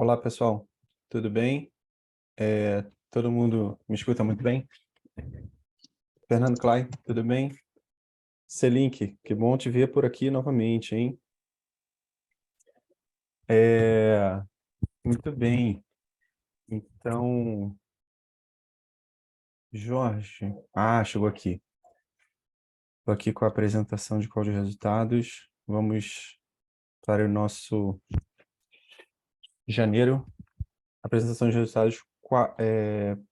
Olá, pessoal. Tudo bem? Todo mundo me escuta muito bem? Fernando Klein, tudo bem? Selink, que bom te ver por aqui novamente, hein? É, Muito bem. Então, Jorge... chegou aqui. Estou aqui com a apresentação de código de resultados. Vamos para o nosso janeiro. Apresentação de resultados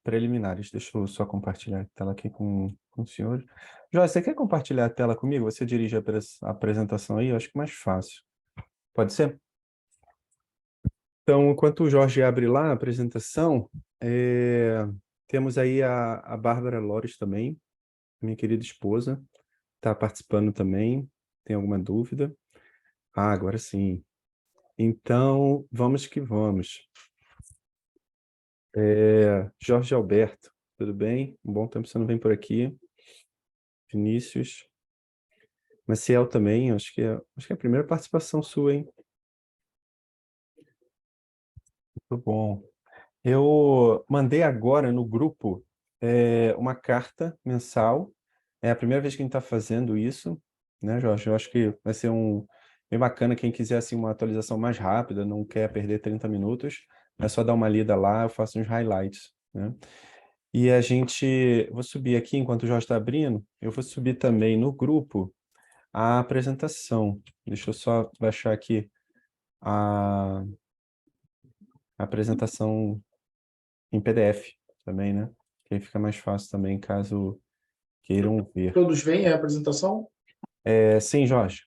preliminares. Deixa eu só compartilhar a tela aqui com o senhor. Jorge, você quer compartilhar a tela comigo? Você dirige a apresentação aí? Eu acho que é mais fácil. Pode ser? Então, enquanto o Jorge abre lá a apresentação, temos aí a Bárbara Lores também, minha querida esposa, está participando também. Tem alguma dúvida? Agora sim. Então, vamos que vamos. Jorge Alberto, tudo bem? Um bom tempo você não vem por aqui. Vinícius. Maciel também, acho que é a primeira participação sua, hein? Muito bom. Eu mandei agora no grupo uma carta mensal. É a primeira vez que a gente está fazendo isso, né, Jorge? Eu acho que vai ser bem bacana. Quem quiser assim, uma atualização mais rápida, não quer perder 30 minutos, é só dar uma lida lá, eu faço uns highlights, né? E vou subir aqui, enquanto o Jorge está abrindo, eu vou subir também no grupo a apresentação. Deixa eu só baixar aqui a apresentação em PDF também, né? Que aí fica mais fácil também, caso queiram ver. Todos veem a apresentação? Sim, Jorge.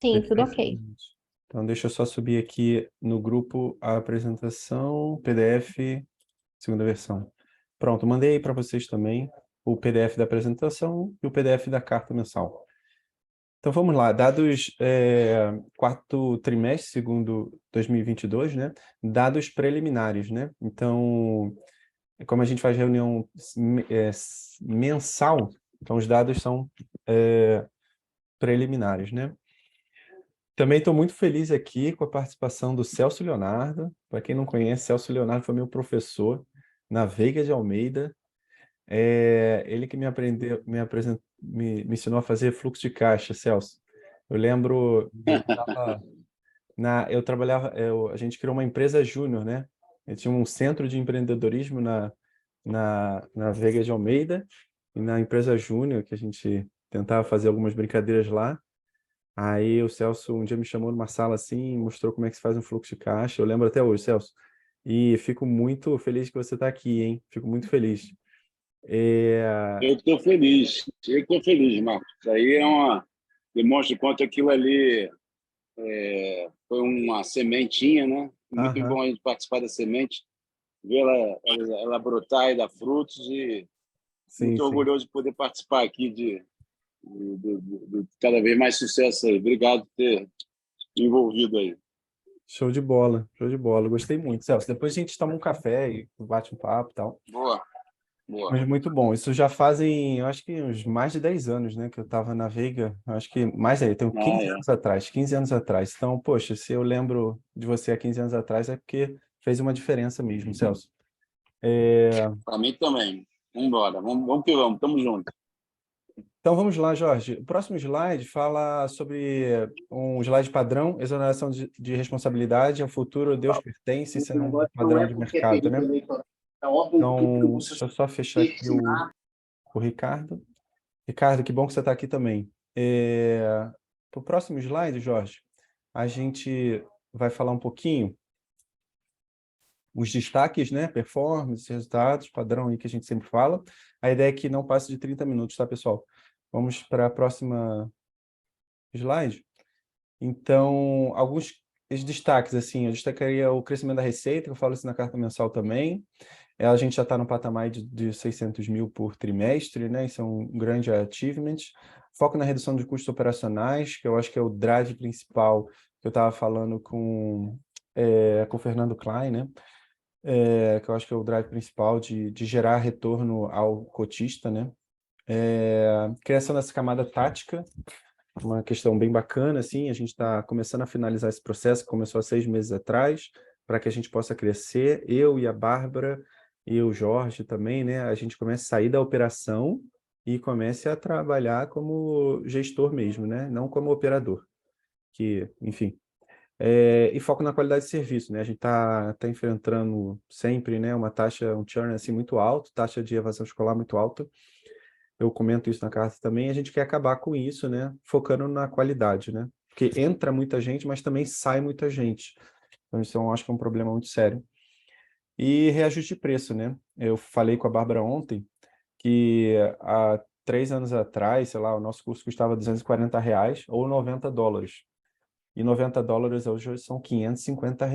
Sim, tudo ok. Perfeitamente. Então, deixa eu só subir aqui no grupo a apresentação, PDF, segunda versão. Pronto, mandei aí para vocês também o PDF da apresentação e o PDF da carta mensal. Então, vamos lá. Dados quarto trimestre, segundo 2022, né? Dados preliminares, né? Então, como a gente faz reunião mensal, então os dados são preliminares, né? Também estou muito feliz aqui com a participação do Celso Leonardo. Para quem não conhece, Celso Leonardo foi meu professor na Veiga de Almeida. Ele que me ensinou a fazer fluxo de caixa, Celso. Eu lembro, eu trabalhava, a gente criou uma empresa júnior, né? Eu tinha um centro de empreendedorismo na Veiga de Almeida e na empresa júnior, que a gente tentava fazer algumas brincadeiras lá. Aí o Celso um dia me chamou numa sala assim, mostrou como é que se faz um fluxo de caixa. Eu lembro até hoje, Celso. E fico muito feliz que você está aqui, hein? Fico muito feliz. Eu estou feliz, Marcos. Isso aí demonstra o quanto aquilo ali foi uma sementinha, né? Muito Aham, bom a gente participar da semente, ver ela brotar e dar frutos, e sim, muito sim. orgulhoso de poder participar aqui de cada vez mais sucesso aí. Obrigado por ter me envolvido aí. Show de bola, show de bola. Gostei muito, Celso. Depois a gente toma um café e bate um papo e tal. Boa, boa. Mas muito bom. Isso já fazem, eu acho que uns mais de 10 anos, né, que eu estava na Veiga. Eu acho que mais aí, eu tenho 15 É. anos atrás, 15 anos atrás. Então, poxa, se eu lembro de você há 15 anos atrás, é porque fez uma diferença mesmo, Celso. Para mim também. Vamos embora. Vamos que vamos. Tamo junto. Então vamos lá, Jorge. O próximo slide fala sobre um slide padrão, exoneração de responsabilidade, ao futuro Deus pertence, isso é um Negócio não padrão é de porque é mercado, período né? eleitoral. É óbvio que para Então, você deixa eu só fechar aqui destinar. o Ricardo. Ricardo, que bom que você está aqui também. Para o próximo slide, Jorge, a gente vai falar um pouquinho os destaques, né? Performance, resultados, padrão aí que a gente sempre fala. A ideia é que não passe de 30 minutos, tá, pessoal? Vamos para a próxima slide. Então, alguns destaques, assim, eu destacaria o crescimento da receita, que eu falo isso na carta mensal também. A gente já está no patamar de 600 mil por trimestre, né? Isso é um grande achievement. Foco na redução de custos operacionais, que eu acho que é o drive principal que eu estava falando com o Fernando Klein, né? Que eu acho que é o drive principal de gerar retorno ao cotista, né? Criação dessa camada tática, uma questão bem bacana, assim, a gente está começando a finalizar esse processo, que começou há 6 meses atrás, para que a gente possa crescer, eu e a Bárbara e o Jorge também, né? A gente comece a sair da operação e comece a trabalhar como gestor mesmo, né? Não como operador, que, enfim. E foco na qualidade de serviço, né? A gente tá enfrentando sempre, né, um churn assim muito alto, taxa de evasão escolar muito alta. Eu comento isso na carta também. A gente quer acabar com isso, né? Focando na qualidade, né? Porque entra muita gente, mas também sai muita gente. Então isso eu acho que é um problema muito sério. E reajuste de preço, né? Eu falei com a Bárbara ontem que há 3 anos atrás, sei lá, o nosso curso custava R$ 240 ou US$ 90. E US$ 90 hoje são R$ 550.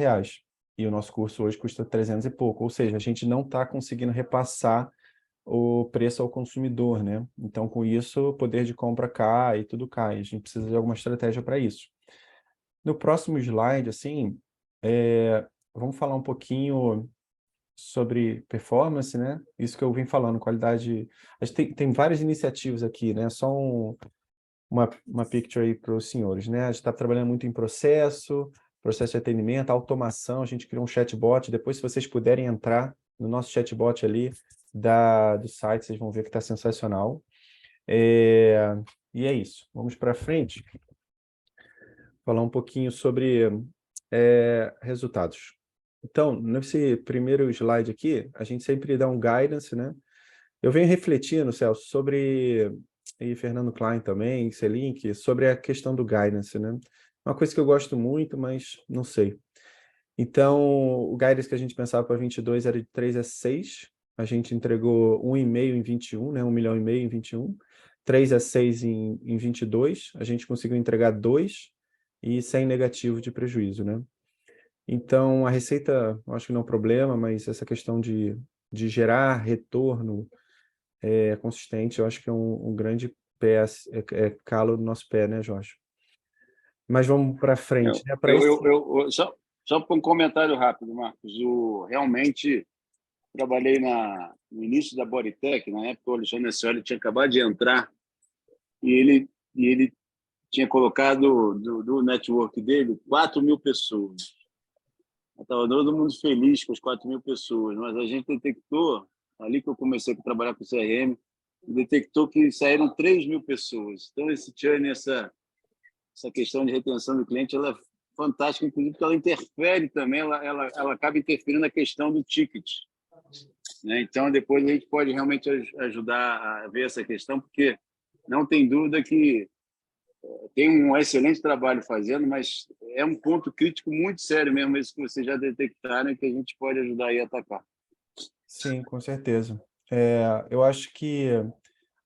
E o nosso curso hoje custa 300 e pouco. Ou seja, a gente não está conseguindo repassar o preço ao consumidor, né? Então, com isso, o poder de compra cai e tudo cai. A gente precisa de alguma estratégia para isso. No próximo slide, assim, vamos falar um pouquinho sobre performance, né? Isso que eu vim falando, qualidade. A gente tem várias iniciativas aqui, né? Só uma picture aí para os senhores, né? A gente está trabalhando muito em processo de atendimento, automação. A gente criou um chatbot. Depois, se vocês puderem entrar no nosso chatbot ali do site, vocês vão ver que está sensacional. E é isso. Vamos para frente. Falar um pouquinho sobre resultados. Então, nesse primeiro slide aqui, a gente sempre dá um guidance, né? Eu venho refletindo, Celso, e Fernando Klein também, Selink, sobre a questão do guidance, né? Uma coisa que eu gosto muito, mas não sei. Então, o guidance que a gente pensava para 22 era de 3 a 6, a gente entregou 1,5 em 21, né? 1,5 milhão em 21, 3 a 6 em 22, a gente conseguiu entregar 2 e sem negativo de prejuízo, né? Então, a receita, eu acho que não é um problema, mas essa questão de gerar retorno consistente, eu acho que é um grande calo no nosso pé, né, Jorge? Mas vamos para frente, né? Só para um comentário rápido, Marcos. Realmente, trabalhei no início da Bodytech, na época o Alexandre Nescioli tinha acabado de entrar e ele tinha colocado do network dele 4.000 pessoas. Estava todo mundo feliz com as 4.000 pessoas, mas a gente detectou, ali que eu comecei a trabalhar com o CRM, detectou que saíram 3.000 pessoas. Então, esse churn, essa questão de retenção do cliente, ela é fantástica, inclusive porque ela interfere também, ela acaba interferindo na questão do ticket, né? Então, depois a gente pode realmente ajudar a ver essa questão, porque não tem dúvida que tem um excelente trabalho fazendo, mas é um ponto crítico muito sério mesmo, isso que vocês já detectaram e que a gente pode ajudar aí a atacar. Sim, com certeza. Eu acho que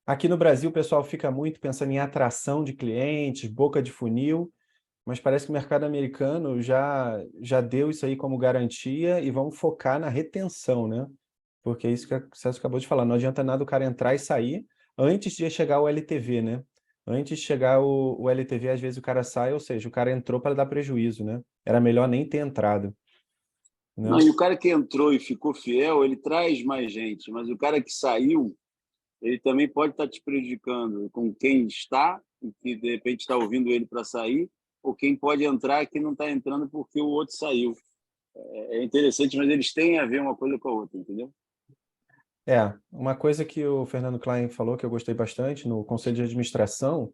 aqui no Brasil o pessoal fica muito pensando em atração de clientes, boca de funil, mas parece que o mercado americano já deu isso aí como garantia e vamos focar na retenção, né? Porque é isso que o Celso acabou de falar, não adianta nada o cara entrar e sair antes de chegar o LTV, né? Antes de chegar o LTV, às vezes o cara sai, ou seja, o cara entrou para dar prejuízo, né? Era melhor nem ter entrado, né? Não, e o cara que entrou e ficou fiel, ele traz mais gente, mas o cara que saiu, ele também pode estar te prejudicando com quem está, e que de repente está ouvindo ele para sair, ou quem pode entrar que não está entrando porque o outro saiu. É interessante, mas eles têm a ver uma coisa com a outra, entendeu? Uma coisa que o Fernando Klein falou que eu gostei bastante no Conselho de Administração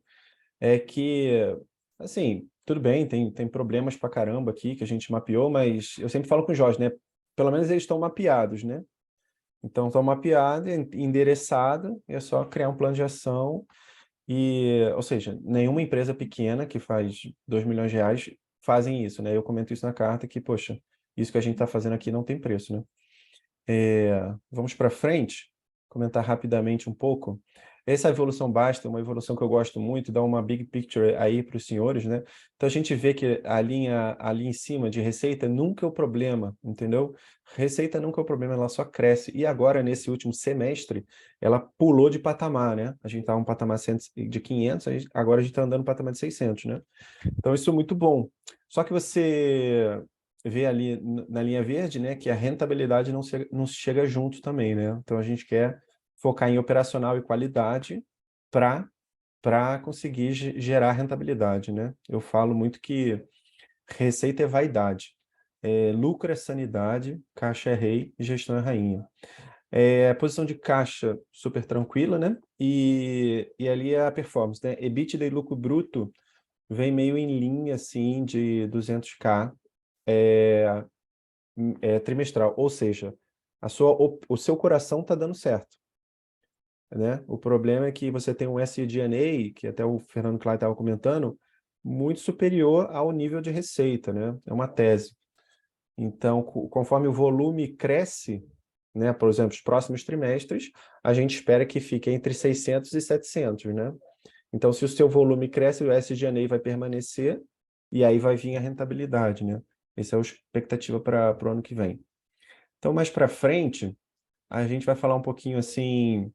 é que, assim, tudo bem, tem problemas pra caramba aqui que a gente mapeou, mas eu sempre falo com o Jorge, né? Pelo menos eles estão mapeados, né? Então, estão mapeados, endereçados, é só criar um plano de ação ou seja, nenhuma empresa pequena que faz 2 milhões de reais fazem isso, né? Eu comento isso na carta que, poxa, isso que a gente está fazendo aqui não tem preço, né? Vamos para frente, comentar rapidamente um pouco. Essa evolução basta, uma evolução que eu gosto muito, dá uma big picture aí para os senhores, né? Então a gente vê que a linha ali em cima de receita nunca é o problema, entendeu? Receita nunca é o problema, ela só cresce. E agora, nesse último semestre, ela pulou de patamar, né? A gente estava um patamar de 500, agora a gente está andando no patamar de 600, né? Então isso é muito bom. Só que você vê ali na linha verde, né, que a rentabilidade não chega junto também, né? Então a gente quer focar em operacional e qualidade para conseguir gerar rentabilidade, né? Eu falo muito que receita é vaidade. lucro é sanidade, caixa é rei e gestão é rainha. A posição de caixa super tranquila, né? E ali é a performance, né? EBITDA e lucro bruto vem meio em linha, assim, de 200k trimestral. Ou seja, o seu coração está dando certo, né? O problema é que você tem um SG&A, que até o Fernando Klein estava comentando, muito superior ao nível de receita, né? É uma tese. Então, conforme o volume cresce, né, por exemplo, os próximos trimestres, a gente espera que fique entre 600 e 700, né? Então, se o seu volume cresce, o SG&A vai permanecer e aí vai vir a rentabilidade, né? Essa é a expectativa para o ano que vem. Então, mais para frente, a gente vai falar um pouquinho assim,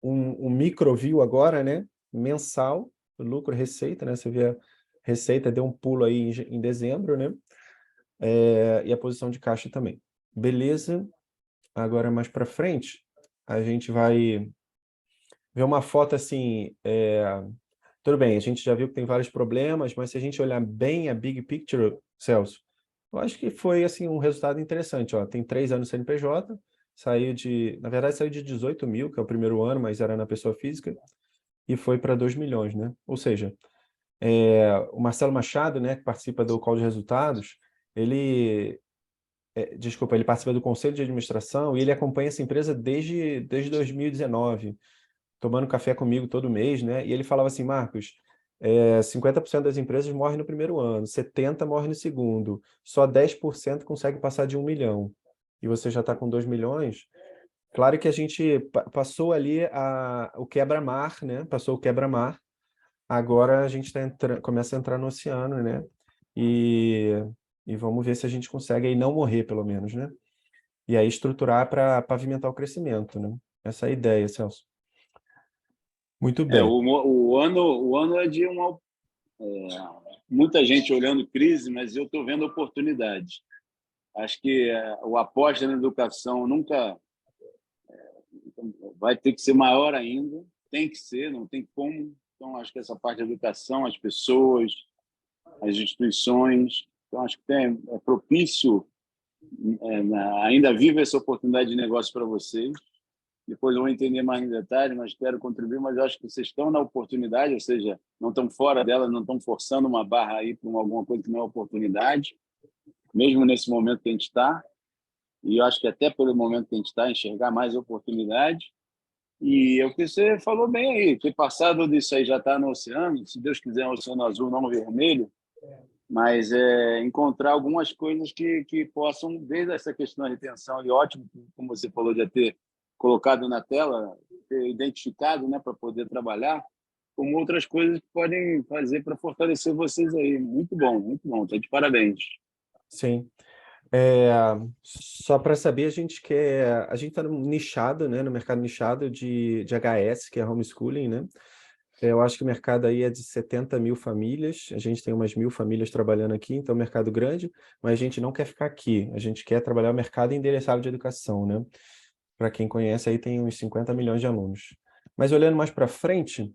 um microview agora, né? Mensal, lucro, receita, né? Você vê a receita deu um pulo aí em dezembro, né? E a posição de caixa também. Beleza? Agora, mais para frente, a gente vai ver uma foto assim. Tudo bem, a gente já viu que tem vários problemas, mas se a gente olhar bem a big picture, Celso, eu acho que foi assim um resultado interessante. Ó. Tem 3 anos CNPJ, na verdade, saiu de 18 mil, que é o primeiro ano, mas era na pessoa física, e foi para 2 milhões, né? Ou seja, o Marcelo Machado, né, que participa do Call de Resultados, ele ele participa do conselho de administração e ele acompanha essa empresa desde 2019, tomando café comigo todo mês, né? E ele falava assim, Marcos, 50% das empresas morrem no primeiro ano, 70% morrem no segundo, só 10% consegue passar de 1 milhão. E você já está com 2 milhões. Claro que a gente passou ali o quebra-mar, né? Passou o quebra-mar. Agora a gente começa a entrar no oceano, né? E, e vamos ver se a gente consegue aí não morrer, pelo menos, né? E aí estruturar para pavimentar o crescimento, né? Essa é a ideia, Celso. Muito É, bem. o ano é de muita gente olhando crise, mas eu estou vendo oportunidade. Acho que o aposta na educação nunca vai ter que ser maior ainda, tem que ser, não tem como. Então, acho que essa parte da educação, as pessoas, as instituições, então acho que é propício, ainda vive essa oportunidade de negócio para vocês. Depois eu vou entender mais em detalhe, mas quero contribuir, mas acho que vocês estão na oportunidade, ou seja, não estão fora dela, não estão forçando uma barra aí para alguma coisa que não é oportunidade, mesmo nesse momento que a gente está. E eu acho que até pelo momento que a gente está, enxergar mais oportunidade. E é o que você falou bem aí, ter passado disso aí já está no oceano, se Deus quiser, um oceano azul, não vermelho, mas encontrar algumas coisas que possam, desde essa questão da retenção, e ótimo, como você falou, de ter colocado na tela, ter identificado, né, para poder trabalhar, como outras coisas que podem fazer para fortalecer vocês aí. Muito bom, está de parabéns. Sim. Só para saber, a gente está nichado, né, no mercado nichado de HS, que é homeschooling, né? Eu acho que o mercado aí é de 70 mil famílias, a gente tem umas 1.000 famílias trabalhando aqui, então é um mercado grande, mas a gente não quer ficar aqui, a gente quer trabalhar o mercado endereçado de educação, né? Para quem conhece, aí tem uns 50 milhões de alunos. Mas olhando mais para frente,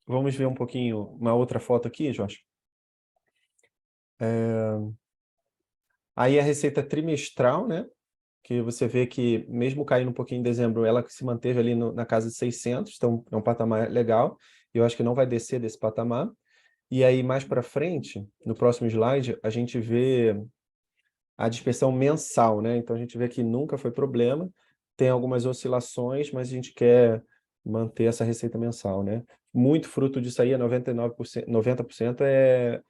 vamos ver um pouquinho, uma outra foto aqui, Jorge. Aí a receita trimestral, né? Que você vê que, mesmo caindo um pouquinho em dezembro, ela se manteve ali na casa de 600, então é um patamar legal, e eu acho que não vai descer desse patamar. E aí, mais para frente, no próximo slide, a gente vê a dispersão mensal, né? Então, a gente vê que nunca foi problema, tem algumas oscilações, mas a gente quer manter essa receita mensal, né? Muito fruto disso aí, 99%, 90% é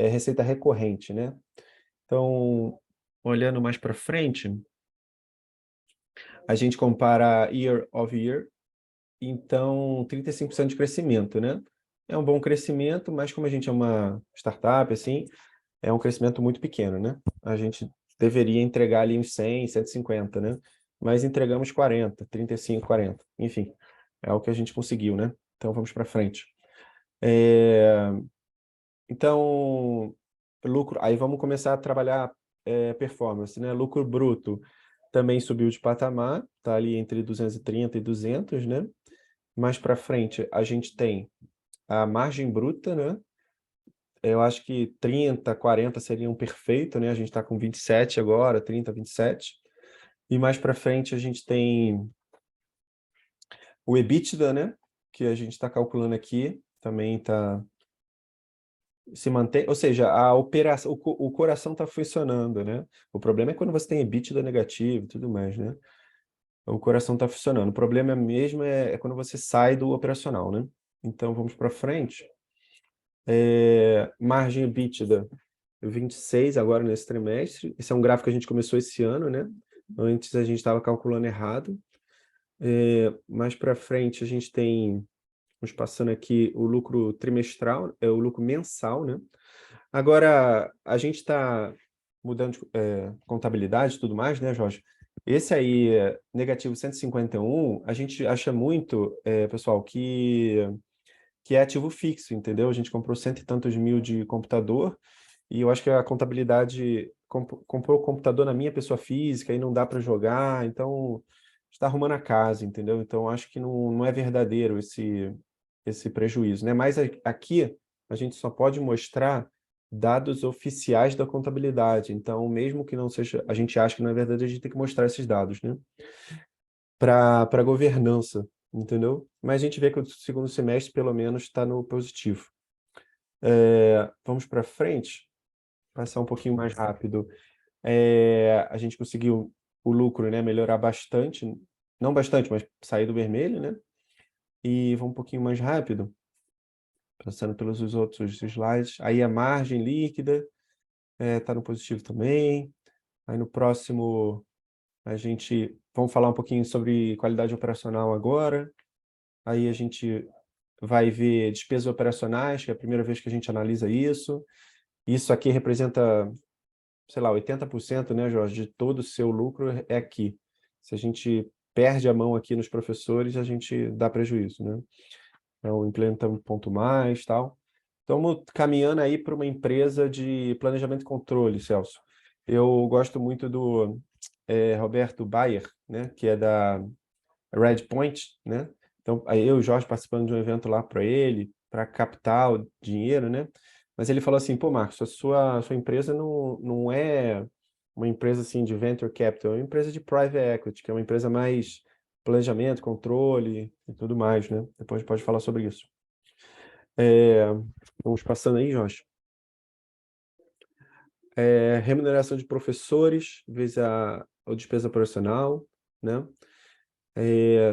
receita recorrente, né? Então, olhando mais para frente, a gente compara year over year, então 35% de crescimento, né? É um bom crescimento, mas como a gente é uma startup, assim, é um crescimento muito pequeno, né? A gente deveria entregar ali uns 100, 150, né? Mas entregamos 40, 35, 40. Enfim, é o que a gente conseguiu, né? Então vamos para frente. Então, lucro, aí vamos começar a trabalhar performance, né? Lucro bruto também subiu de patamar, tá ali entre 230 e 200, né? Mais para frente, a gente tem a margem bruta, né? eu acho que 30, 40 seriam perfeito, né? A gente está com 27 agora, 30, 27. E mais para frente a gente tem o EBITDA, né? Que a gente está calculando aqui, também está se mantém, ou seja, a operação, o coração está funcionando, né? O problema é quando você tem EBITDA negativo e tudo mais, né? O coração está funcionando. O problema mesmo é quando você sai do operacional, né? Então vamos para frente. Margem EBITDA 26 agora nesse trimestre. Esse é um gráfico que a gente começou esse ano, né? Antes a gente estava calculando errado. Mais para frente a gente tem, vamos passando aqui o lucro trimestral, o lucro mensal, né? Agora a gente está mudando de contabilidade e tudo mais, né, Jorge? Esse aí, negativo 151, a gente acha muito, pessoal, que é ativo fixo, entendeu? A gente comprou 100 e tantos mil de computador e eu acho que a contabilidade comprou o computador na minha pessoa física e não dá para jogar, então está arrumando a casa, entendeu? Então acho que não é verdadeiro esse prejuízo, né? Mas aqui a gente só pode mostrar dados oficiais da contabilidade, então mesmo que não seja, a gente acha que não é verdade, a gente tem que mostrar esses dados, né? Para governança, entendeu? Mas a gente vê que o segundo semestre pelo menos está no positivo. Vamos para frente, passar um pouquinho mais rápido. A gente conseguiu o lucro, né, melhorar bastante, não bastante, mas sair do vermelho, né? E vamos um pouquinho mais rápido, passando pelos outros slides. Aí a margem líquida está no positivo também. Aí no próximo vamos falar um pouquinho sobre qualidade operacional agora. Aí a gente vai ver despesas operacionais, que é a primeira vez que a gente analisa isso. Isso aqui representa, sei lá, 80%, né, Jorge, de todo o seu lucro é aqui. Se a gente perde a mão aqui nos professores, a gente dá prejuízo, né? Então, implementamos ponto mais, tal. Estamos caminhando aí para uma empresa de planejamento e controle, Celso. Eu gosto muito do Roberto Bayer, né, que é da Redpoint, né? Então, aí eu e o Jorge participando de um evento lá para ele, para captar o dinheiro, né? Mas ele falou assim, pô, Marcos, a sua empresa não é uma empresa assim de venture capital, é uma empresa de private equity, que é uma empresa mais planejamento, controle e tudo mais, né? Depois a gente pode falar sobre isso. Vamos passando aí, Jorge. Remuneração de professores, vezes a despesa operacional, né?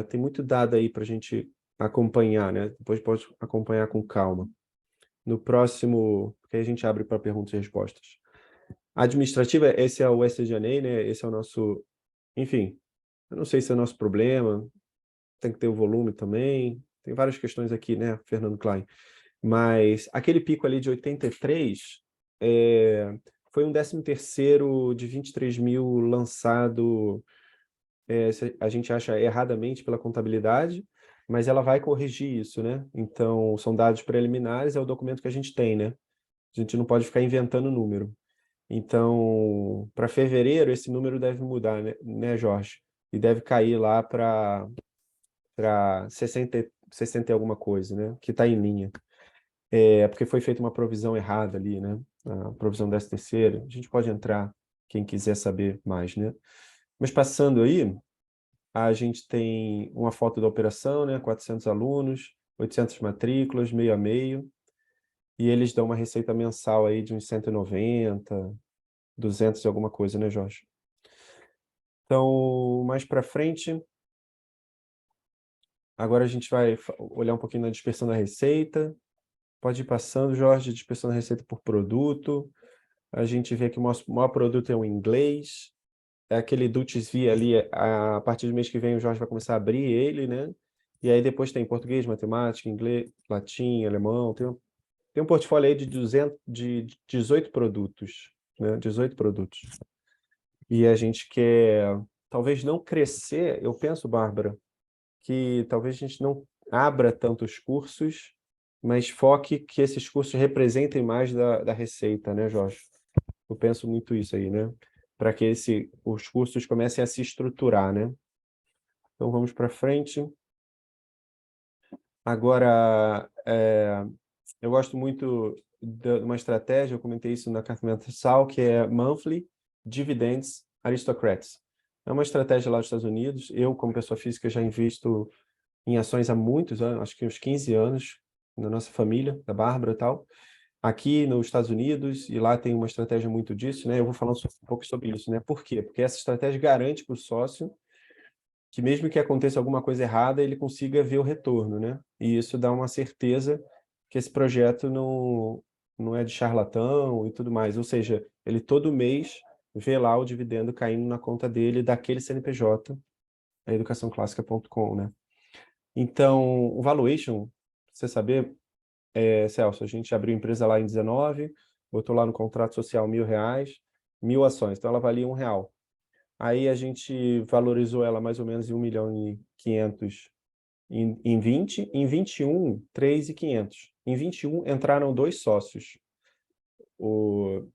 Tem muito dado aí para a gente acompanhar, né? Depois pode acompanhar com calma. No próximo, que aí a gente abre para perguntas e respostas. Administrativa, esse é o SG&A, né? Esse é o nosso... Enfim, eu não sei se é o nosso problema, tem que ter o volume também, tem várias questões aqui, né, Fernando Klein? Mas aquele pico ali de 83 foi um 13º de 23 mil lançado, a gente acha erradamente pela contabilidade, mas ela vai corrigir isso, né? Então, são dados preliminares, é o documento que a gente tem, né? A gente não pode ficar inventando número. Então, para fevereiro, esse número deve mudar, né, Jorge? E deve cair lá para 60 e alguma coisa, né? Que está em linha. Porque foi feita uma provisão errada ali, né? A provisão 13ª. A gente pode entrar, quem quiser saber mais, né? Mas passando aí, a gente tem uma foto da operação, né? 400 alunos, 800 matrículas, meio a meio. E eles dão uma receita mensal aí de uns 190, 200 e alguma coisa, né, Jorge? Então, mais para frente, agora a gente vai olhar um pouquinho na dispersão da receita. Pode ir passando, Jorge, dispersão da receita por produto. A gente vê que o nosso maior produto é o inglês. É aquele Dutch V ali, a partir do mês que vem o Jorge vai começar a abrir ele, né? E aí depois tem português, matemática, inglês, latim, alemão. Tem um portfólio aí de 18 produtos, né? 18 produtos. E a gente quer, talvez não crescer, eu penso, Bárbara, que talvez a gente não abra tantos cursos, mas foque que esses cursos representem mais da receita, né, Jorge? Eu penso muito isso aí, né? Para que os cursos comecem a se estruturar, né? Então, vamos para frente. Agora, eu gosto muito de uma estratégia, eu comentei isso na carta mensal, que é Monthly Dividends Aristocrats. É uma estratégia lá dos Estados Unidos. Eu, como pessoa física, já invisto em ações há muitos anos, acho que uns 15 anos, na nossa família, da Bárbara e tal, aqui nos Estados Unidos, e lá tem uma estratégia muito disso, né? Eu vou falar um pouco sobre isso, né? Por quê? Porque essa estratégia garante para o sócio que mesmo que aconteça alguma coisa errada, ele consiga ver o retorno, né? E isso dá uma certeza que esse projeto não é de charlatão e tudo mais. Ou seja, ele todo mês vê lá o dividendo caindo na conta dele daquele CNPJ, a educaçãoclássica.com, né? Então, o valuation, pra você saber, Celso, a gente abriu a empresa lá em 19, botou lá no contrato social R$ 1.000, 1.000 ações, então ela valia R$ 1. Aí a gente valorizou ela mais ou menos em 1.500.000 em 20, em 21, 3.500. Em 21 entraram dois sócios.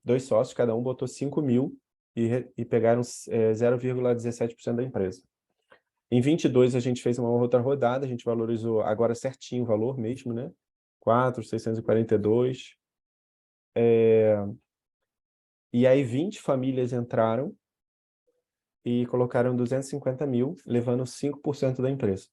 Dois sócios, cada um botou 5.000 e pegaram 0,17% da empresa. Em 22 a gente fez uma outra rodada, a gente valorizou agora certinho o valor mesmo, né? 4.642. E aí 20 famílias entraram e colocaram 250.000, levando 5% da empresa.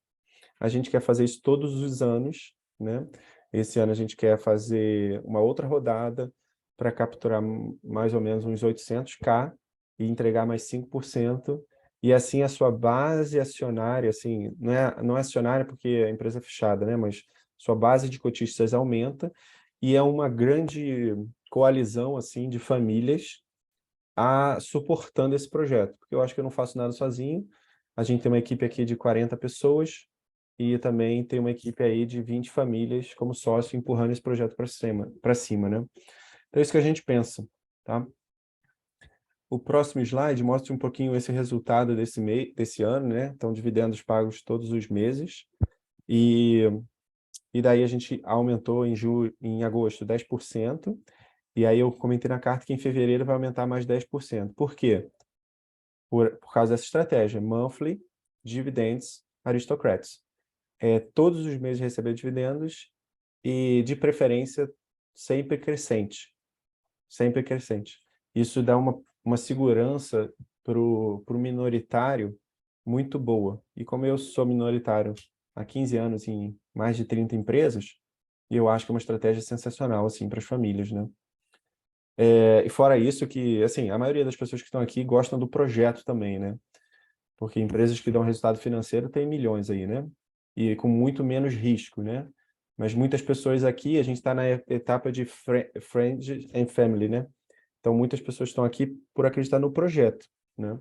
A gente quer fazer isso todos os anos, né? Esse ano a gente quer fazer uma outra rodada para capturar mais ou menos uns 800K e entregar mais 5%. E assim a sua base acionária, assim, não é acionária porque a empresa é fechada, né? Mas sua base de cotistas aumenta e é uma grande coalizão assim de famílias suportando esse projeto, porque eu acho que eu não faço nada sozinho. A gente tem uma equipe aqui de 40 pessoas e também tem uma equipe aí de 20 famílias como sócio empurrando esse projeto para cima, né? Então é isso que a gente pensa, tá? O próximo slide mostra um pouquinho esse resultado desse ano, né? Então, dividendos pagos todos os meses. E daí a gente aumentou em agosto 10%. E aí eu comentei na carta que em fevereiro vai aumentar mais 10%. Por quê? Por causa dessa estratégia, Monthly Dividends Aristocrats. Todos os meses receber dividendos e, de preferência, sempre crescente. Sempre crescente. Isso dá uma segurança para o minoritário muito boa. E como eu sou minoritário há 15 anos em mais de 30 empresas, eu acho que é uma estratégia sensacional assim, para as famílias, né? E fora isso que, assim, a maioria das pessoas que estão aqui gostam do projeto também, né? Porque empresas que dão resultado financeiro têm milhões aí, né? E com muito menos risco, né? Mas muitas pessoas aqui, a gente está na etapa de friends and family, né? Então, muitas pessoas estão aqui por acreditar no projeto, né?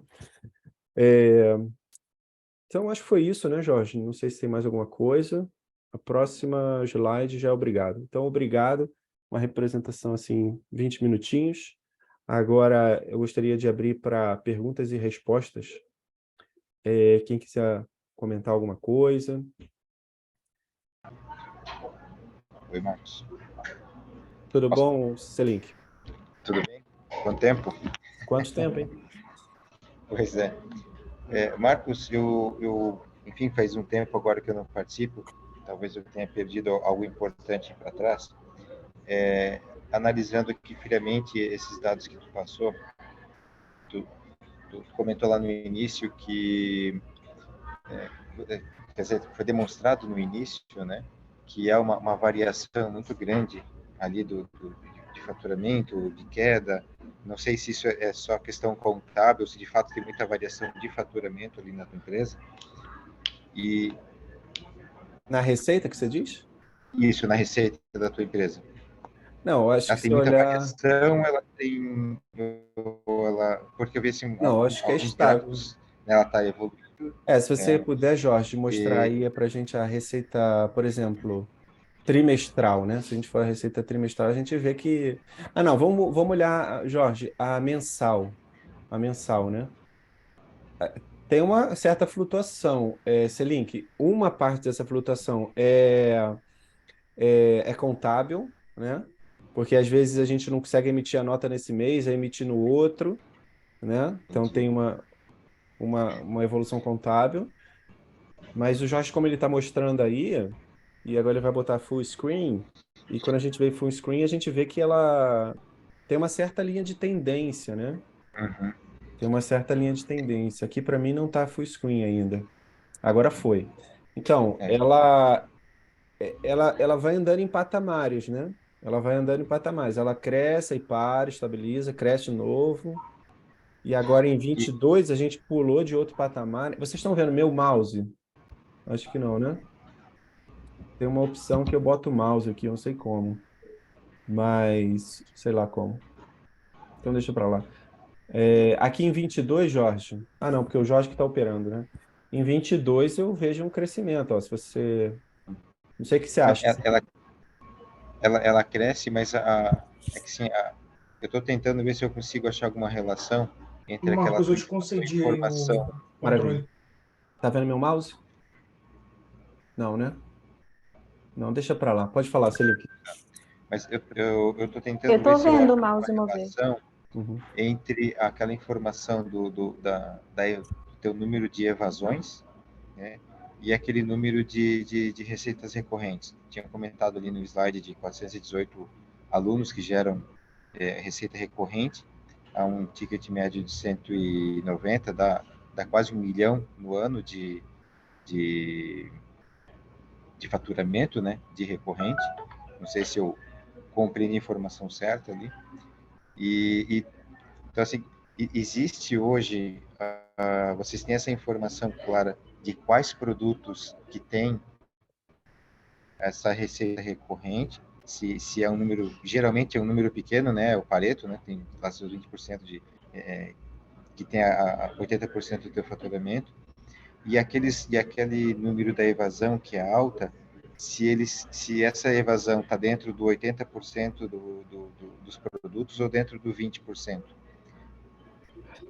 Então, acho que foi isso, né, Jorge? Não sei se tem mais alguma coisa. A próxima slide já é obrigado. Então, obrigado. Uma representação, assim, 20 minutinhos. Agora, eu gostaria de abrir para perguntas e respostas. Quem quiser comentar alguma coisa. Oi, Marcos. Tudo bom, Celink? Tudo bem? Quanto tempo? Quanto tempo, hein? Pois é. Marcos, enfim, faz um tempo agora que eu não participo, talvez eu tenha perdido algo importante para trás. Analisando aqui friamente esses dados que tu passou, tu comentou lá no início que, quer dizer, foi demonstrado no início, né, que há uma variação muito grande ali de faturamento, de queda. Não sei se isso é só questão contábil, se de fato tem muita variação de faturamento ali na tua empresa. E Na receita que você diz? isso, na receita da tua empresa. Não, eu acho Ela que tem se muita olhar... variação, ela tem... porque eu vi assim, Não, eu acho que é alguns estável. gráficos, né, ela está evoluindo. Se você puder, Jorge, mostrar aí para a gente a receita, por exemplo, trimestral, né? Se a gente for a receita trimestral, a gente vê que... Ah, não, vamos olhar, Jorge, a mensal. A mensal, né? Tem uma certa flutuação, Selink. Uma parte dessa flutuação é contábil, né? Porque às vezes a gente não consegue emitir a nota nesse mês, é emitir no outro, né? Então tem uma evolução contábil. Mas o Jorge, como ele está mostrando aí, e agora ele vai botar full screen, e quando a gente vê full screen, a gente vê que ela tem uma certa linha de tendência, né? Uhum. Tem uma certa linha de tendência. Aqui para mim não está full screen ainda. Agora foi. Então, É, ela vai andando em patamares, né? Ela vai andando em patamares. Ela cresce e para, estabiliza, cresce de novo. E agora em e 22 a gente pulou de outro patamar. Vocês estão vendo meu mouse? Acho que não, né? Tem uma opção que eu boto o mouse aqui, eu não sei como, mas sei lá como. Então deixa para lá. Aqui em 22, Jorge. Ah, não, porque o Jorge que está operando, né? Em 22 eu vejo um crescimento, ó. Se você. Não sei o que você não, acha. ela cresce, mas é que sim, eu estou tentando ver se eu consigo achar alguma relação entre aquela Marcos, eu te atualização de concedi aí informação. o Maravilha. controle. Tá vendo meu mouse? Não, né? Não, deixa para lá. Pode falar, Felipe. Mas eu estou Eu tentando ver tô se eu vendo acho o uma mouse mover. relação Uhum. entre aquela informação do teu número de evasões, né, e aquele número de receitas recorrentes. Tinha comentado ali no slide de 418 alunos que geram receita recorrente, a um ticket médio de 190, dá quase 1 milhão no ano de, de faturamento, né, de recorrente. Não sei se eu compreendi a informação certa ali. Então, assim, existe hoje, vocês têm essa informação clara de quais produtos que têm essa receita recorrente, se é um número, geralmente é um número pequeno, né, o Pareto, né, tem lá seus 20% que tem 80% do teu faturamento, e aquele número da evasão que é alta, se essa evasão está dentro do 80% dos produtos ou dentro do 20%.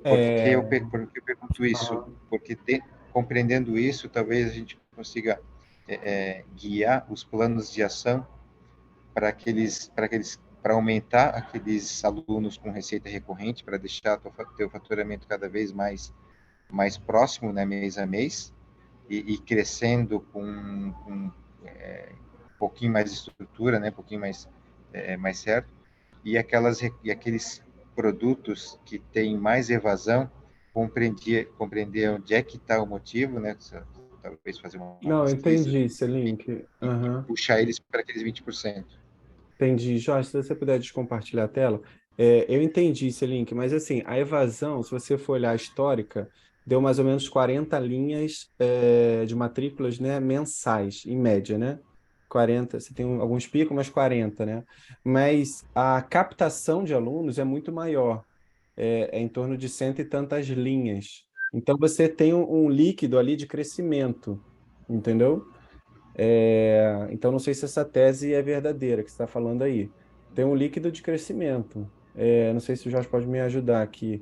É, Por que eu pergunto isso? Porque compreendendo isso, talvez a gente consiga guiar os planos de ação para aumentar aqueles alunos com receita recorrente, para deixar teu faturamento cada vez mais próximo, né, mês a mês, e crescendo com um pouquinho mais de estrutura, né, um pouquinho mais certo, e aqueles produtos que têm mais evasão, compreender onde é que está o motivo, né, talvez fazer uma não, pesquisa entendi esse link. e Aham. puxar eles para aqueles 20%. Entendi. Jorge, se você puder descompartilhar a tela. Eu entendi esse link, mas assim, a evasão, se você for olhar a histórica, deu mais ou menos 40 linhas de matrículas, né, mensais, em média, né? 40, você tem alguns picos, mas 40, né? Mas a captação de alunos é muito maior, é em torno de cento e tantas linhas. Então você tem um líquido ali de crescimento, entendeu? Então, não sei se essa tese é verdadeira que você está falando aí. Tem um líquido de crescimento. Não sei se o Jorge pode me ajudar aqui.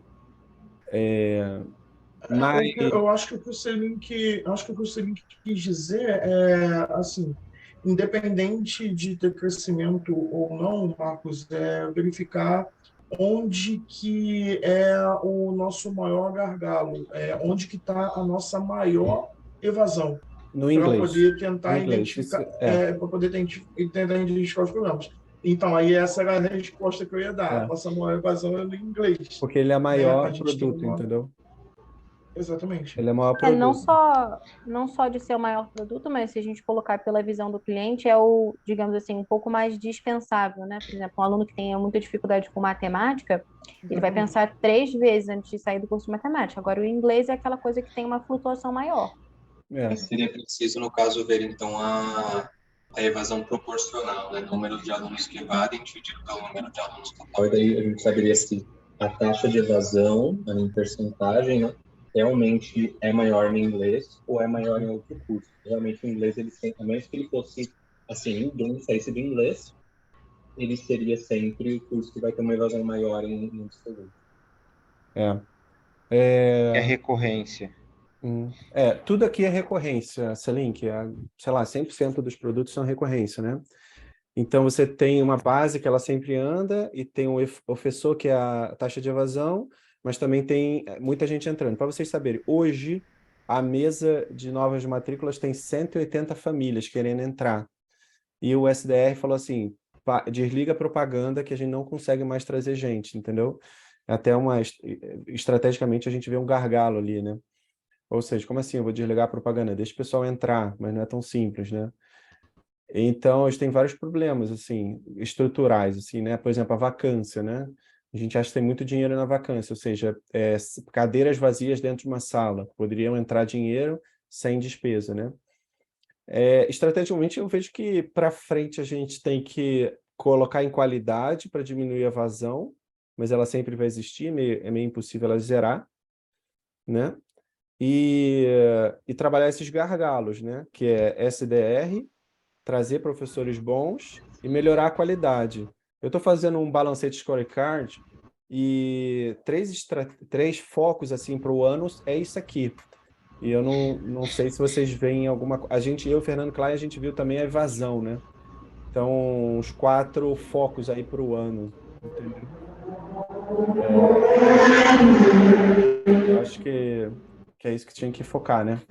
Mas, Eu acho que o que o Selink, acho que o que o Selink quis dizer é assim, independente de ter crescimento ou não, Marcos, é verificar onde que é o nosso maior gargalo, onde que está a nossa maior evasão, no para inglês. poder No tentar inglês, isso identificar, para poder tentar identificar os problemas. Então, aí essa era a resposta que eu ia dar. A é, nossa maior evasão é no inglês, porque ele é né? A maior gente tem produto, uma... entendeu? Exatamente. Ele é maior Não produto. só, não só de ser o maior produto, mas se a gente colocar pela visão do cliente, é o, digamos assim, um pouco mais dispensável, né? Por exemplo, um aluno que tenha muita dificuldade com matemática, ele vai Exatamente. pensar 3 vezes antes de sair do curso de matemática. Agora, o inglês é aquela coisa que tem uma flutuação maior. É, Mas seria preciso, no caso, ver então a evasão proporcional, né? Número de alunos que evadem dividido pelo número de alunos total. E daí a gente saberia se a taxa de evasão, em percentagem, né, realmente é maior no inglês ou é maior em outro curso. Realmente o inglês, ele sempre, a menos que ele fosse, assim, saísse do inglês, ele seria sempre o curso que vai ter uma evasão maior em absoluto. é. É É, recorrência. tudo aqui é recorrência, Selink. Sei lá, 100% dos produtos são recorrência, né? Então, você tem uma base que ela sempre anda e tem o ofensor, que é a taxa de evasão, mas também tem muita gente entrando. Para vocês saberem, hoje, a mesa de novas matrículas tem 180 famílias querendo entrar. E o SDR falou assim, desliga a propaganda que a gente não consegue mais trazer gente, entendeu? Até estrategicamente a gente vê um gargalo ali, né? Ou seja, como assim eu vou desligar a propaganda? Deixa o pessoal entrar, mas não é tão simples, né? Então, a gente tem vários problemas, assim, estruturais, assim, né? Por exemplo, a vacância, né? A gente acha que tem muito dinheiro na vacância, ou seja, cadeiras vazias dentro de uma sala. Poderiam entrar dinheiro sem despesa, né? Estrategicamente, eu vejo que para frente a gente tem que colocar em qualidade para diminuir a vazão, mas ela sempre vai existir, é meio impossível ela zerar, né? E trabalhar esses gargalos, né? Que é SDR, trazer professores bons e melhorar a qualidade. Eu estou fazendo um Balancete Scorecard e três focos assim para o ano é isso aqui. E eu não sei se vocês veem alguma coisa. Eu e o Fernando Klein, a gente viu também a evasão, né? Então, os 4 focos aí para o ano, entendeu? Eu acho que é isso que tinha que focar, né?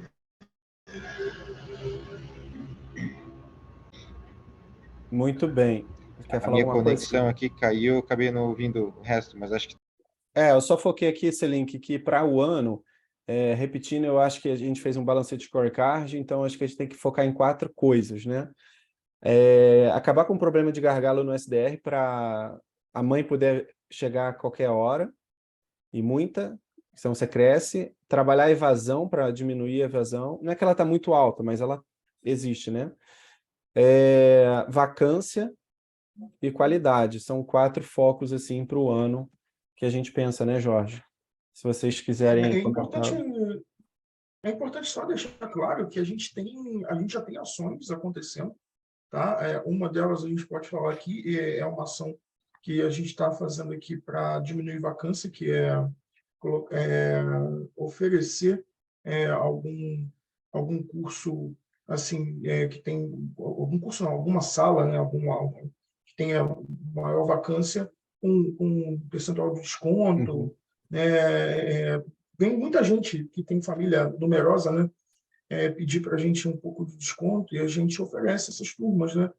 Muito bem. Quer A falar minha alguma coisa? conexão aqui caiu, eu acabei não ouvindo o resto, mas acho que Eu só foquei aqui esse link que para o ano, repetindo, eu acho que a gente fez um balancete scorecard, então acho que a gente tem que focar em 4 coisas, né? Acabar com o problema de gargalo no SDR para a mãe poder chegar a qualquer hora, e muita, então você cresce, trabalhar a evasão para diminuir a evasão, não é que ela está muito alta, mas ela existe, né? Vacância e qualidade, são 4 focos assim para o ano que a gente pensa, né, Jorge? Se vocês quiserem É comentar. importante, é importante só deixar claro que a gente já tem ações acontecendo, tá? Uma delas a gente pode falar aqui é uma ação que a gente está fazendo aqui para diminuir vacância, que é oferecer algum curso assim que tem algum curso não, alguma sala, né? Que tenha maior vacância com um percentual de desconto, né? Vem muita gente que tem família numerosa, né? Pedir para a gente um pouco de desconto e a gente oferece essas turmas, né?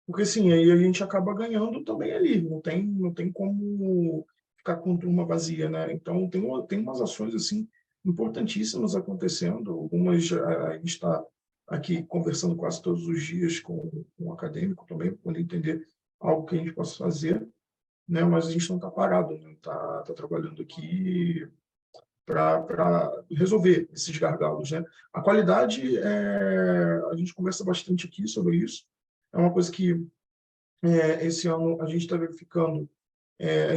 Porque assim, aí a gente acaba ganhando também ali, não tem como ficar com turma vazia, né? Então tem umas ações assim importantíssimas acontecendo, algumas a gente está aqui conversando quase todos os dias com um acadêmico também, para poder entender algo que a gente possa fazer, né? Mas a gente não está parado, né? Tá trabalhando aqui para resolver esses gargalos, né? A qualidade, a gente conversa bastante aqui sobre isso, é uma coisa que esse ano a gente está verificando. É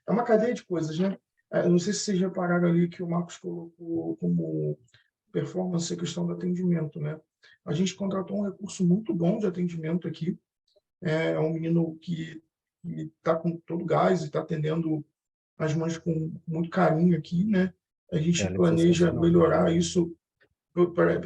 uma cadeia de coisas, né? Eu não sei se vocês repararam ali que o Marcos colocou como performance a questão do atendimento, né? A gente contratou um recurso muito bom de atendimento aqui. É um menino que está com todo gás e está atendendo as mães com muito carinho aqui, né? A gente Ela é planeja sensacional. melhorar isso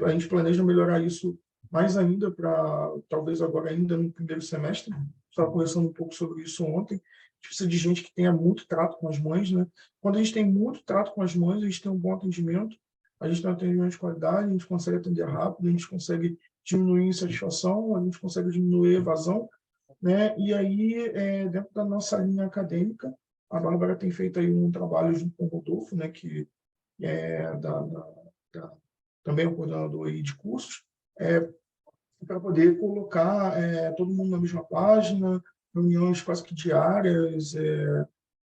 a gente planeja melhorar isso mais ainda para talvez agora ainda no primeiro semestre. Estava conversando um pouco sobre isso ontem. A gente precisa de gente que tenha muito trato com as mães, né? Quando a gente tem muito trato com as mães, a gente tem um bom atendimento, a gente tem um atendimento de qualidade, a gente consegue atender rápido, a gente consegue diminuir a insatisfação, a gente consegue diminuir a evasão, né? E aí, dentro da nossa linha acadêmica, a Bárbara tem feito aí um trabalho junto com o Rodolfo, né? Que é da também o coordenador aí de cursos, para poder colocar todo mundo na mesma página, reuniões quase que diárias,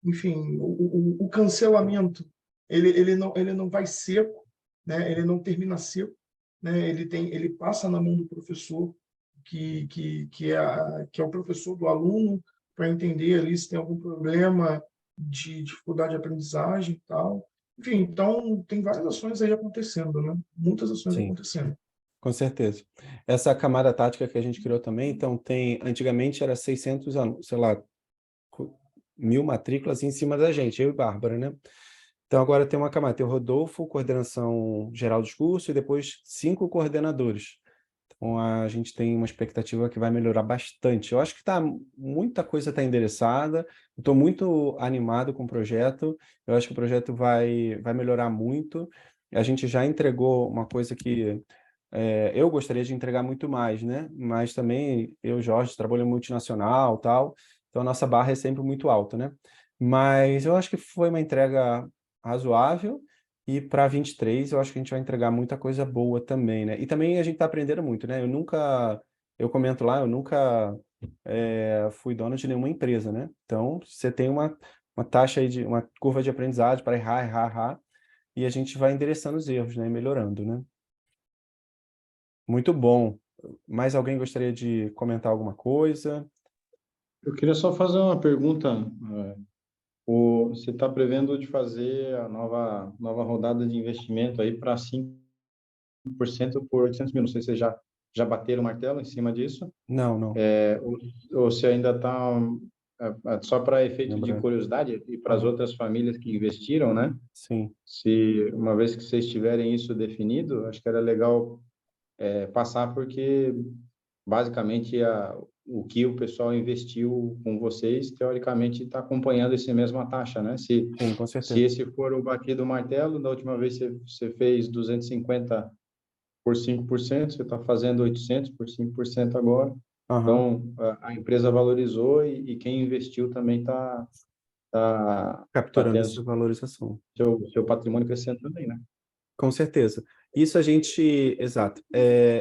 enfim, o cancelamento ele não vai seco, né? Ele não termina seco, né? Ele passa na mão do professor que é o professor do aluno para entender ali se tem algum problema de dificuldade de aprendizagem e tal. Enfim, então tem várias ações aí acontecendo, né? Muitas ações Sim, acontecendo. com certeza. Essa camada tática que a gente criou também, então antigamente era 600 alunos, sei lá, 1.000 matrículas em cima da gente, eu e Bárbara, né? Então agora tem uma camada, tem o Rodolfo, coordenação geral dos cursos, e depois 5 coordenadores. Então a gente tem uma expectativa que vai melhorar bastante. Eu acho que muita coisa está endereçada, estou muito animado com o projeto, eu acho que o projeto vai melhorar muito. A gente já entregou uma coisa que eu gostaria de entregar muito mais, né? Mas também eu, Jorge, trabalho em multinacional, tal, então a nossa barra é sempre muito alta, né? Mas eu acho que foi uma entrega razoável e para 23 eu acho que a gente vai entregar muita coisa boa também, né? E também a gente está aprendendo muito, né? Eu comento lá, eu nunca fui dono de nenhuma empresa, né? Então você tem uma taxa aí uma curva de aprendizagem para errar, errar, errar, e a gente vai endereçando os erros, né? E melhorando, né? Muito bom. Mais alguém gostaria de comentar alguma coisa? Eu queria só fazer uma pergunta. Você está prevendo de fazer a nova rodada de investimento aí para 5% por 800 mil. Não sei se vocês já bateram o martelo em cima disso, Não, não. ou se ainda está só para efeito de Lembrando. curiosidade e para as outras famílias que investiram, né? Sim. Se uma vez que vocês tiverem isso definido, acho que era legal passar, porque basicamente o que o pessoal investiu com vocês, teoricamente, está acompanhando essa mesma taxa, né? Sim, com Se certeza. esse for o batido martelo, da última vez você fez 250 por 5%, você está fazendo 800 por 5% agora. Aham. Então, a empresa valorizou e quem investiu também está Capturando tendo essa valorização. seu patrimônio crescendo também, né? Com certeza. Exato.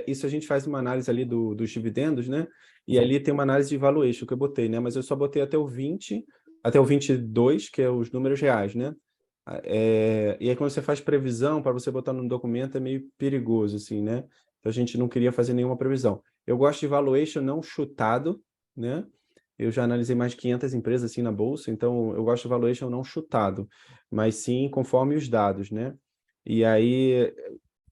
Isso a gente faz uma análise ali dos dividendos, né? E ali tem uma análise de valuation que eu botei, né? Mas eu só botei até o 20, até o 22, que é os números reais, né? E aí quando você faz previsão, para você botar no documento é meio perigoso, assim, né? Então a gente não queria fazer nenhuma previsão. Eu gosto de valuation não chutado, né? Eu já analisei mais de 500 empresas assim na bolsa, então eu gosto de valuation não chutado, mas sim conforme os dados, né? E aí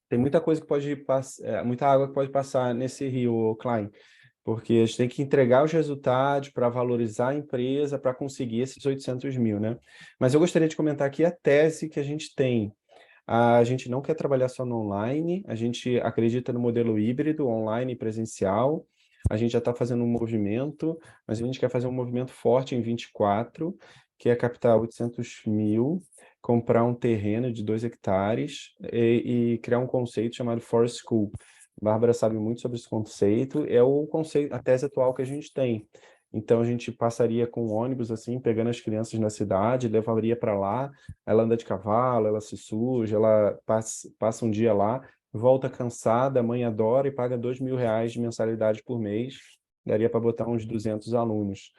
tem muita coisa que pode passar, muita água que pode passar nesse rio, Klein, porque a gente tem que entregar os resultados para valorizar a empresa, para conseguir esses 800 mil, né? Mas eu gostaria de comentar aqui a tese que a gente tem. A gente não quer trabalhar só no online, a gente acredita no modelo híbrido, online e presencial. A gente já está fazendo um movimento, mas a gente quer fazer um movimento forte em 24, que é captar 800 mil, comprar um terreno de 2 hectares e criar um conceito chamado Forest School. A Bárbara sabe muito sobre esse conceito, é o conceito, a tese atual que a gente tem. Então a gente passaria com ônibus assim, pegando as crianças na cidade, levaria para lá, ela anda de cavalo, ela se suja, ela passa um dia lá, volta cansada, a mãe adora e paga R$ 2.000 de mensalidade por mês, daria para botar uns 200 alunos.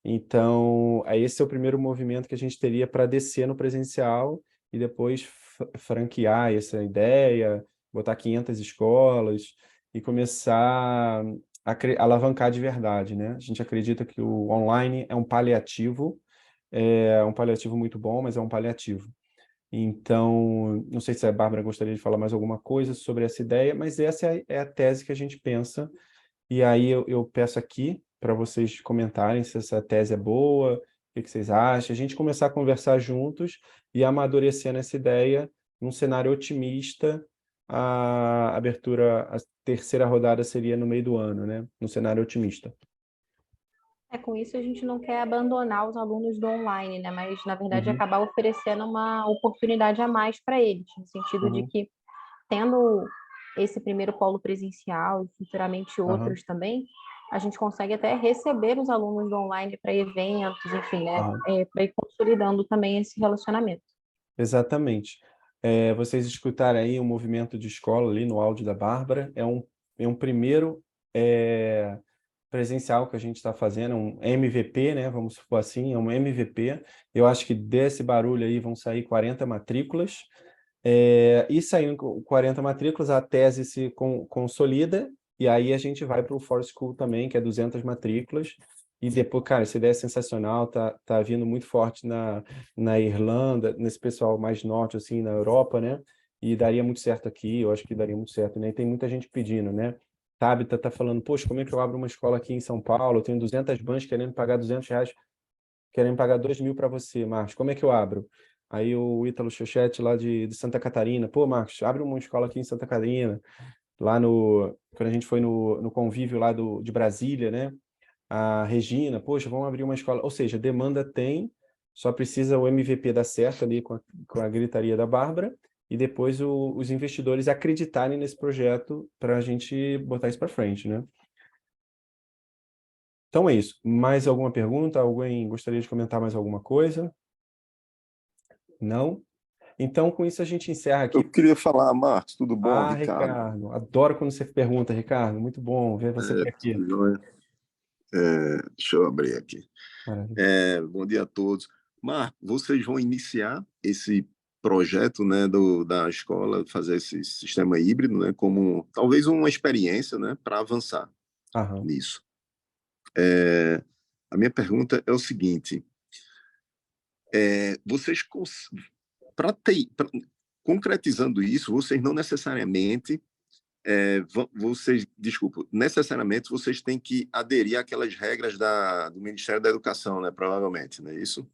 Então, aí esse é o primeiro movimento que a gente teria para descer no presencial e depois franquear essa ideia, botar 500 escolas e começar alavancar de verdade, né? A gente acredita que o online é um paliativo muito bom, mas é um paliativo. Então, não sei se a Bárbara gostaria de falar mais alguma coisa sobre essa ideia, mas essa é a tese que a gente pensa. E aí eu peço aqui para vocês comentarem se essa tese é boa, o que vocês acham, a gente começar a conversar juntos e amadurecendo essa ideia num cenário otimista. A terceira rodada seria no meio do ano, né? Num cenário otimista. Com isso a gente não quer abandonar os alunos do online, né? Mas, na verdade, Uhum. acabar oferecendo uma oportunidade a mais para eles, no sentido de Uhum. que, tendo esse primeiro polo presencial e futuramente outros também, a gente consegue até receber os alunos do online para eventos, enfim, né? Para ir consolidando também esse relacionamento. Exatamente. Vocês escutaram aí um movimento de escola ali no áudio da Bárbara, é um primeiro presencial que a gente está fazendo, um MVP, né? Vamos supor assim, é um MVP. Eu acho que desse barulho aí vão sair 40 matrículas. E saindo com 40 matrículas, a tese se consolida, e aí a gente vai para o Forest School também, que é 200 matrículas. E depois, cara, essa ideia é sensacional, tá vindo muito forte na Irlanda, nesse pessoal mais norte, assim, na Europa, né? E daria muito certo aqui, eu acho que daria muito certo, né? E tem muita gente pedindo, né? Tabita tá falando, poxa, como é que eu abro uma escola aqui em São Paulo? Eu tenho 200 mães querendo pagar R$ 200, querendo pagar 2 mil para você, Marcos, como é que eu abro? Aí o Ítalo Xoxete lá de Santa Catarina, pô, Marcos, abre uma escola aqui em Santa Catarina, quando a gente foi no convívio lá de Brasília, né? A Regina, poxa, vamos abrir uma escola. Ou seja, demanda tem, só precisa o MVP dar certo ali com a gritaria da Bárbara e depois os investidores acreditarem nesse projeto para a gente botar isso para frente, né? Então é isso. Mais alguma pergunta? Alguém gostaria de comentar mais alguma coisa? Não? Então, com isso, a gente encerra aqui. Eu queria falar, Marcos, tudo bom, Ricardo? Ricardo, adoro quando você pergunta, Ricardo. Muito bom ver você por aqui. Tudo jóia. Deixa eu abrir aqui. Bom dia a todos. Marcos, vocês vão iniciar esse projeto, né, da escola, fazer esse sistema híbrido, né, como talvez uma experiência, né, para avançar nisso. A minha pergunta é o seguinte: vocês, concretizando isso, vocês não necessariamente necessariamente vocês têm que aderir àquelas regras do Ministério da Educação, né? Provavelmente, não é isso?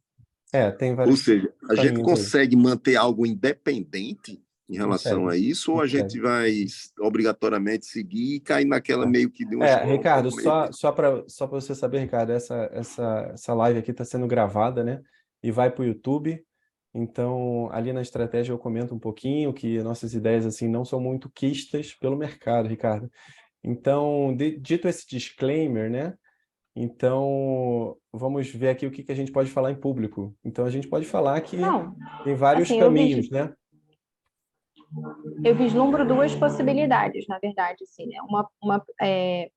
Tem vários. Ou seja, a gente consegue manter algo independente em relação a isso, ou a gente vai obrigatoriamente seguir e cair naquela meio que de uma escola? Ricardo, só para você saber, Ricardo, essa live aqui está sendo gravada, né? E vai para o YouTube. Então, ali na estratégia eu comento um pouquinho que nossas ideias assim não são muito quistas pelo mercado, Ricardo. Então, dito esse disclaimer, né? Então, vamos ver aqui o que a gente pode falar em público. Então, a gente pode falar que tem vários caminhos, né? Eu vislumbro duas possibilidades, na verdade, assim, né?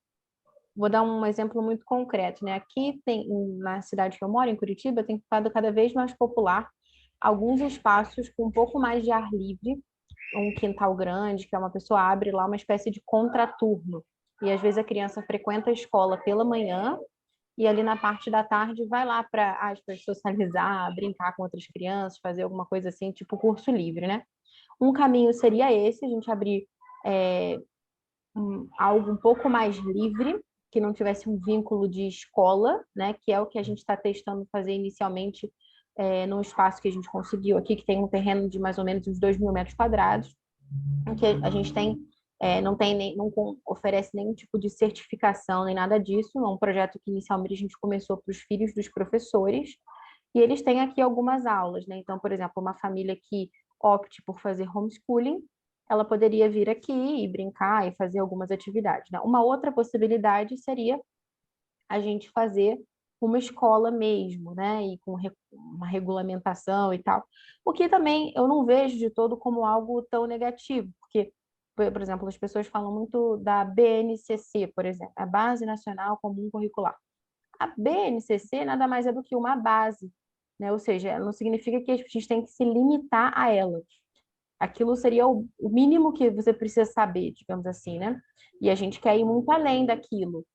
Vou dar um exemplo muito concreto, né? Aqui na cidade que eu moro, em Curitiba, tem ficado cada vez mais popular alguns espaços com um pouco mais de ar livre, um quintal grande, que uma pessoa abre lá uma espécie de contraturno. E às vezes a criança frequenta a escola pela manhã e ali na parte da tarde vai lá para socializar, brincar com outras crianças, fazer alguma coisa assim, tipo curso livre, né? Um caminho seria esse, a gente abrir algo um pouco mais livre, que não tivesse um vínculo de escola, né? Que é o que a gente está testando fazer inicialmente num espaço que a gente conseguiu aqui, que tem um terreno de mais ou menos uns 2.000 metros quadrados, que a gente tem, não oferece nenhum tipo de certificação, nem nada disso. É um projeto que inicialmente a gente começou para os filhos dos professores, e eles têm aqui algumas aulas, né? Então, por exemplo, uma família que opte por fazer homeschooling, ela poderia vir aqui e brincar e fazer algumas atividades, né? Uma outra possibilidade seria a gente fazer uma escola mesmo, né? E com uma regulamentação e tal. O que também eu não vejo de todo como algo tão negativo, porque, por exemplo, as pessoas falam muito da BNCC, por exemplo, a Base Nacional Comum Curricular. A BNCC nada mais é do que uma base, né? Ou seja, não significa que a gente tem que se limitar a ela. Aquilo seria o mínimo que você precisa saber, digamos assim, né? E a gente quer ir muito além daquilo.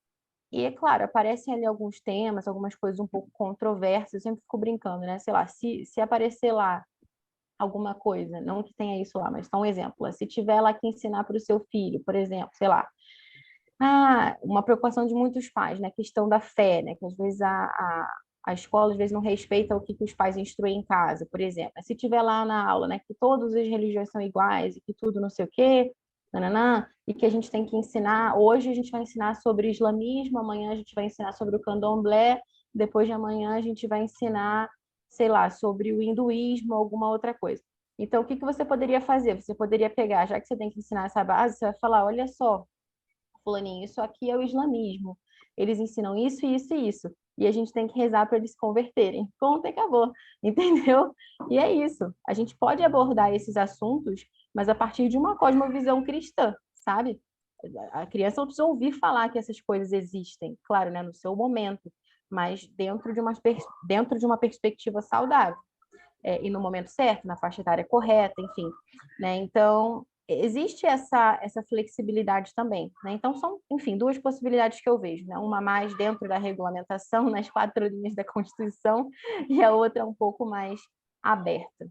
E, é claro, aparecem ali alguns temas, algumas coisas um pouco controversas, eu sempre fico brincando, né? Sei lá, se aparecer lá alguma coisa, não que tenha isso lá, mas só um exemplo, se tiver lá que ensinar para o seu filho, por exemplo, sei lá, uma preocupação de muitos pais, né? A questão da fé, né? Que às vezes a escola às vezes não respeita o que os pais instruem em casa, por exemplo. Se tiver lá na aula, né, que todas as religiões são iguais e que tudo não sei o quê, nananã, e que a gente tem que ensinar, hoje a gente vai ensinar sobre islamismo, amanhã a gente vai ensinar sobre o candomblé, depois de amanhã a gente vai ensinar, sei lá, sobre o hinduísmo, alguma outra coisa. Então, o que você poderia fazer? Você poderia pegar, já que você tem que ensinar essa base, você vai falar, olha só, fulaninho, isso aqui é o islamismo. Eles ensinam isso, isso e isso. E a gente tem que rezar para eles se converterem. Ponto e acabou, entendeu? E é isso. A gente pode abordar esses assuntos, mas a partir de uma cosmovisão cristã, sabe? A criança não precisa ouvir falar que essas coisas existem, claro, né, no seu momento, mas dentro de uma perspectiva saudável. E no momento certo, na faixa etária correta, enfim. Né? Então, existe essa flexibilidade também, né? Então são, enfim, duas possibilidades que eu vejo, né? Uma mais dentro da regulamentação, nas 4 linhas da Constituição, e a outra um pouco mais aberta.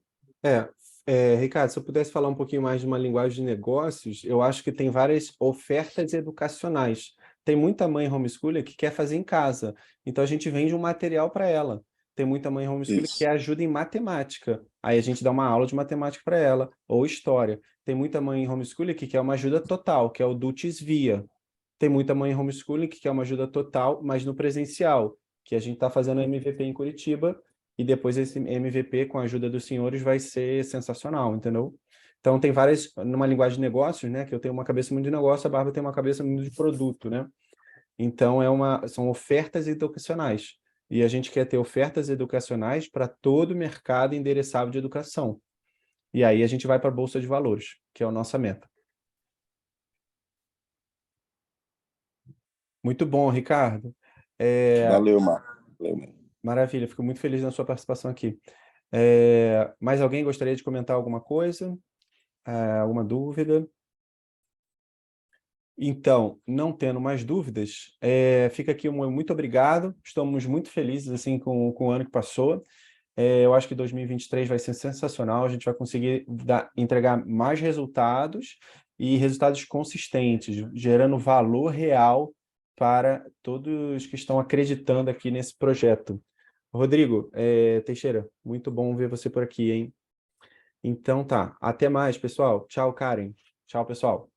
Ricardo, se eu pudesse falar um pouquinho mais de uma linguagem de negócios, eu acho que tem várias ofertas educacionais. Tem muita mãe homeschooler que quer fazer em casa, então a gente vende um material para ela. Tem muita mãe homeschooler que quer ajuda em matemática, aí a gente dá uma aula de matemática para ela, ou história. Tem muita mãe homeschooler que quer uma ajuda total, que é o Dutis Via. Tem muita mãe homeschooling que quer uma ajuda total, mas no presencial, que a gente está fazendo MVP em Curitiba, e depois esse MVP, com a ajuda dos senhores, vai ser sensacional, entendeu? Então, tem várias, numa linguagem de negócios, né? Que eu tenho uma cabeça muito de negócio, a Bárbara tem uma cabeça muito de produto, né? Então, são ofertas educacionais. E a gente quer ter ofertas educacionais para todo o mercado endereçável de educação. E aí a gente vai para a Bolsa de Valores, que é a nossa meta. Muito bom, Ricardo. Valeu, Marco. Valeu. Maravilha, fico muito feliz na sua participação aqui. Mais alguém gostaria de comentar alguma coisa? Alguma dúvida? Então, não tendo mais dúvidas, fica aqui um muito obrigado. Estamos muito felizes assim, com o ano que passou. Eu acho que 2023 vai ser sensacional. A gente vai conseguir entregar mais resultados e resultados consistentes, gerando valor real para todos que estão acreditando aqui nesse projeto. Rodrigo, Teixeira, muito bom ver você por aqui, hein? Então tá, até mais, pessoal. Tchau, Karen. Tchau, pessoal.